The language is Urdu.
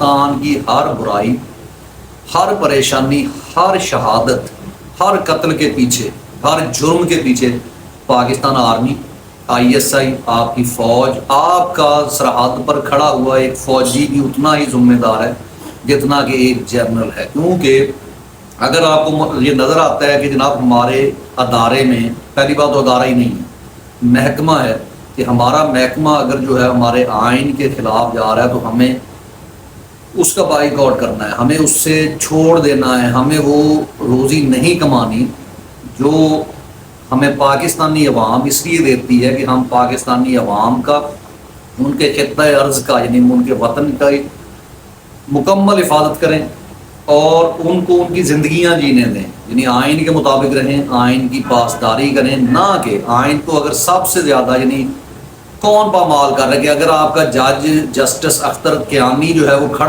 پاکستان کی ہر برائی، ہر پریشانی، ہر شہادت، ہر قتل کے پیچھے، ہر جرم کے پیچھے Pakistan army, I S I, آپ کی فوج، آپ کا سرحد پر کھڑا ہوا ایک فوجی بھی اتنا ہی ذمہ دار ہے جتنا کہ ایک جنرل ہے۔ کیونکہ اگر آپ کو یہ نظر آتا ہے کہ جناب ہمارے ادارے میں، پہلی بات تو ادارہ ہی نہیں ہے، محکمہ ہے، کہ ہمارا محکمہ اگر جو ہے ہمارے آئین کے خلاف جا رہا ہے تو ہمیں اس کا بائیک آؤٹ کرنا ہے، ہمیں اس سے چھوڑ دینا ہے، ہمیں وہ روزی نہیں کمانی جو ہمیں پاکستانی عوام اس لیے دیتی ہے کہ ہم پاکستانی عوام کا، ان کے خطہ ارض کا، یعنی ان کے وطن کا مکمل حفاظت کریں اور ان کو ان کی زندگیاں جینے دیں، یعنی آئین کے مطابق رہیں، آئین کی پاسداری کریں، نہ کہ آئین کو اگر سب سے زیادہ یعنی کون پامال کر رہا ہے کہ اگر آپ کا جج جسٹس اختر قیامی جو ہے وہ کھڑا